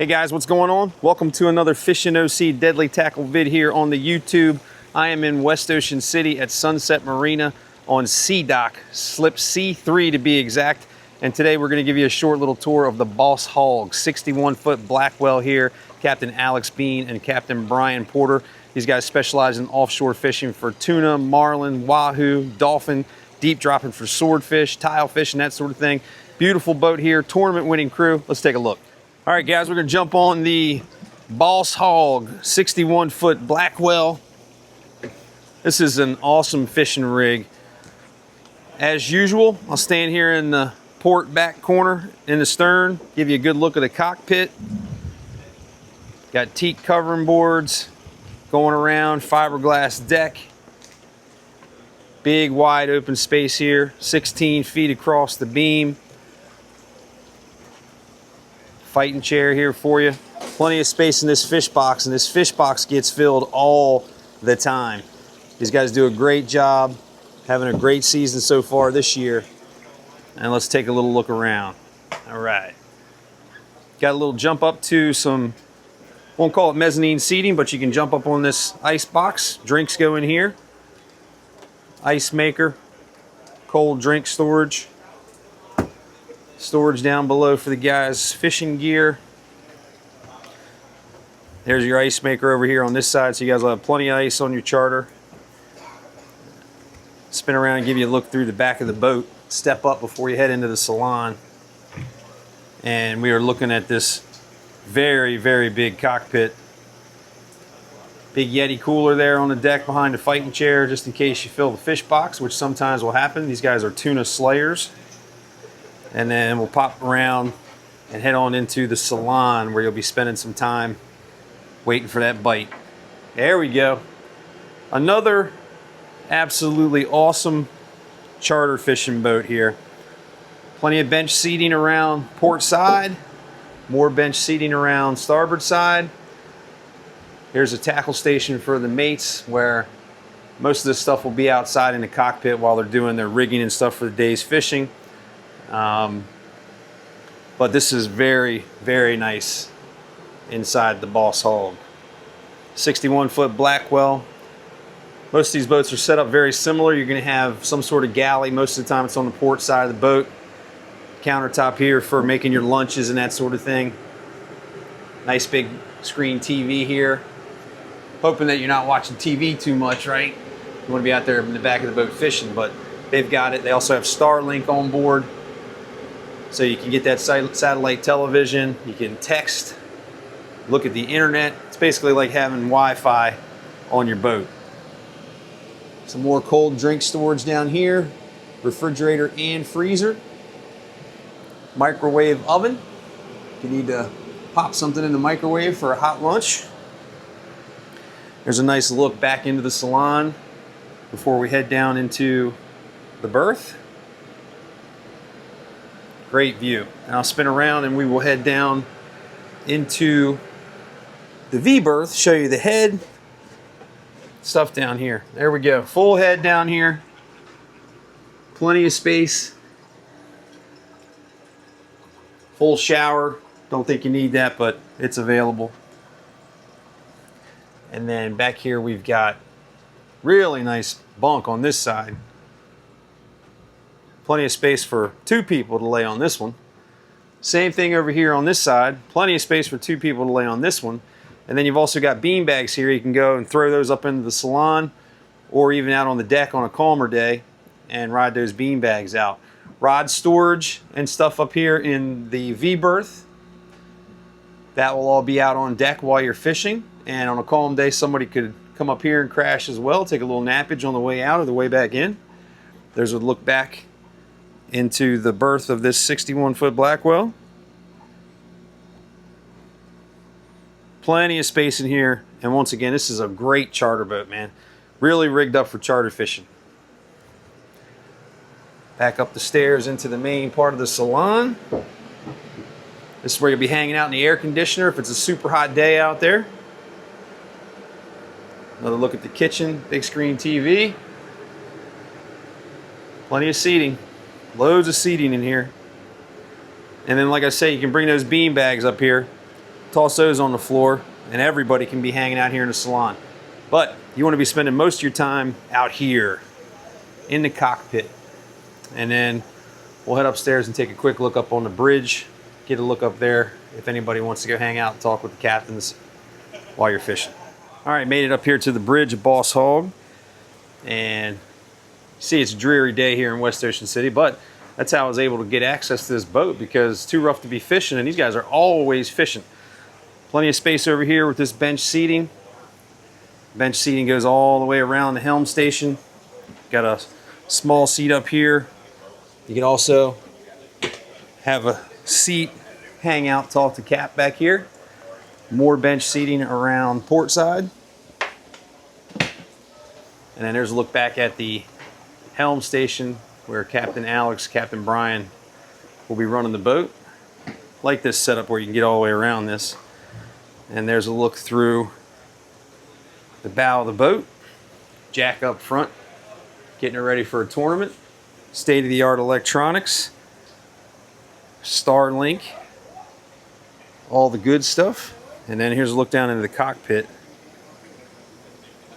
Hey guys, what's going on? Welcome to another Fishing OC Deadly Tackle vid here on the YouTube. I am in West Ocean City at Sunset Marina on Sea Dock, slip C3 to be exact. And today we're going to give you a short little tour of the Boss Hogg, 61-foot Blackwell here. Captain Alex Bean and Captain Brian Porter. These guys specialize in offshore fishing for tuna, marlin, wahoo, dolphin, deep dropping for swordfish, tile fishing, that sort of thing. Beautiful boat here, tournament winning crew. Let's take a look. All right, guys, we're gonna jump on the Boss Hogg 61-foot Blackwell. This is an awesome fishing rig. As usual, I'll stand here in the port back corner in the stern, give you a good look at the cockpit. Got teak covering boards going around, fiberglass deck. Big wide open space here, 16 feet across the beam. Fighting chair here for you. Plenty of space in this fish box, and this fish box gets filled all the time. These guys do a great job, having a great season so far this year. And let's take a little look around. All right. Got a little jump up to some, won't call it mezzanine seating, but you can jump up on this ice box. Drinks go in here. Ice maker, cold drink storage. Storage down below for the guys' fishing gear. There's your ice maker over here on this side, so you guys will have plenty of ice on your charter. Spin around and give you a look through the back of the boat. Step up before you head into the Salon. And we are looking at this very, very big cockpit. Big Yeti cooler there on the deck behind the fighting chair, just in case you fill the fish box, which sometimes will happen. These guys are tuna slayers. And then we'll pop around and head on into the Salon, where you'll be spending some time waiting for that bite. There we go. Another absolutely awesome charter fishing boat here. Plenty of bench seating around port side. More bench seating around starboard side. Here's a tackle station for the mates, where most of this stuff will be outside in the cockpit while they're doing their rigging and stuff for the day's fishing. But this is very, very nice inside the Boss Hogg. 61-foot Blackwell. Most of these boats are set up very similar. You're going to have some sort of galley. Most of the time it's on the port side of the boat. Countertop here for making your lunches and that sort of thing. Nice big screen TV here. Hoping that you're not watching TV too much, right? You want to be out there in the back of the boat fishing, but they've got it. They also have Starlink on board, so you can get that satellite television. You can text, look at the internet. It's basically like having Wi-Fi on your boat. Some more cold drink storage down here. Refrigerator and freezer. Microwave oven. If you need to pop something in the microwave for a hot lunch. There's a nice look back into the Salon before we head down into the berth. Great view. And I'll spin around and we will head down into the V berth, show you the head stuff down here. There we go. Full head down here. Plenty of space. Full shower. Don't think you need that, but it's available. And then back here we've got really nice bunk on this side. Plenty of space for two people to lay on this one. Same thing over here on this side. Plenty of space for two people to lay on this one. And then you've also got bean bags here. You can go and throw those up into the Salon, or even out on the deck on a calmer day and ride those bean bags out. Rod storage and stuff up here in the V berth. That will all be out on deck while you're fishing. And on a calm day, somebody could come up here and crash as well. Take a little nappage on the way out or the way back in. There's a look back into the berth of this 61-foot Blackwell. Plenty of space in here. And once again, this is a great charter boat, man. Really rigged up for charter fishing. Back up the stairs into the main part of the Salon. This is where you'll be hanging out in the air conditioner if it's a super hot day out there. Another look at the kitchen, big screen TV. Plenty of seating. Loads of seating in here. And then, like I say, you can bring those bean bags up here toss those on the floor, and everybody can be hanging out here in the salon. But you want to be spending most of your time out here in the cockpit. And then we'll head upstairs and take a quick look up on the bridge, get a look up there if anybody wants to go hang out and talk with the captains while you're fishing. All right, made it up here to the bridge of Boss Hogg. And you see it's a dreary day here in West Ocean City, but that's how I was able to get access to this boat, because it's too rough to be fishing, and these guys are always fishing. Plenty of space over here with this bench seating. Bench seating goes all the way around the helm station. Got a small seat up here. You can also have a seat, hang out, talk to Cap back here. More bench seating around port side. And then there's a look back at the helm station where Captain Alex, Captain Brian will be running the boat. Like this setup where you can get all the way around this. And there's a look through the bow of the boat. Jack up front, getting it ready for a tournament. State-of-the-art electronics. Starlink. All the good stuff. And then here's a look down into the cockpit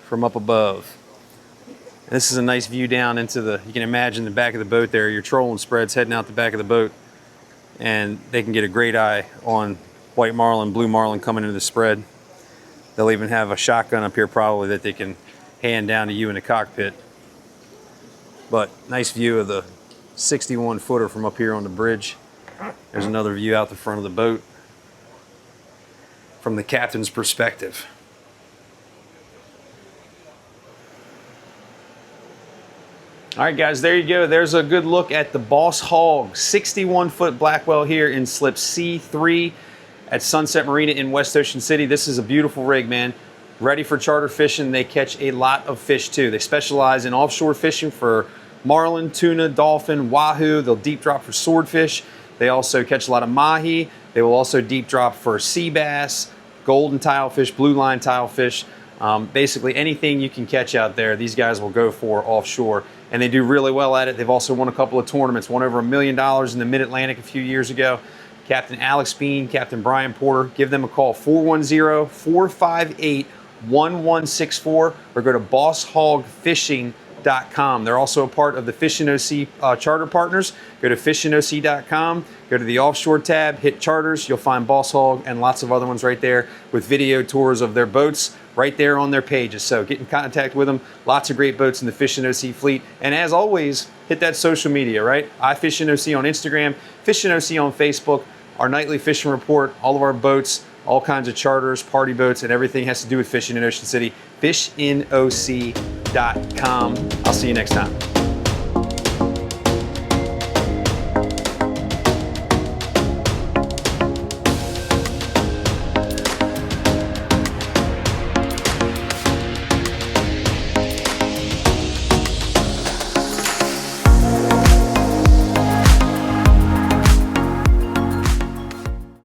from up above. This is a nice view down into the, you can imagine the back of the boat there. Your trolling spreads heading out the back of the boat, and they can get a great eye on white marlin, blue marlin coming into the spread. They'll even have a shotgun up here probably that they can hand down to you in the cockpit. But nice view of the 61 footer from up here on the bridge. There's another view out the front of the boat from the captain's perspective. All right, guys, there you go. There's a good look at the Boss Hogg 61-foot Blackwell here in slip C3 at Sunset Marina in West Ocean City. This is a beautiful rig, man. Ready for charter fishing. They catch a lot of fish too. They specialize in offshore fishing for marlin, tuna, dolphin, wahoo. They'll deep drop for swordfish. They also catch a lot of mahi. They will also deep drop for sea bass, golden tilefish, blue line tilefish. Basically anything you can catch out there, these guys will go for offshore. And they do really well at it. They've also won a couple of tournaments, won over $1 million in the Mid-Atlantic a few years ago. Captain Alex Bean, Captain Brian Porter, give them a call, 410-458-1164, or go to bosshoggfishing.com. They're also a part of the Fishing OC charter partners. Go to fishingoc.com, go to the offshore tab, hit charters. You'll find Boss Hogg and lots of other ones right there with video tours of their boats right there on their pages. So get in contact with them. Lots of great boats in the Fishing OC fleet. And as always, hit that social media, right? iFishing OC on Instagram, Fishing OC on Facebook, our nightly fishing report, all of our boats, all kinds of charters, party boats, and everything has to do with fishing in Ocean City. Fishingoc.com. I'll see you next time.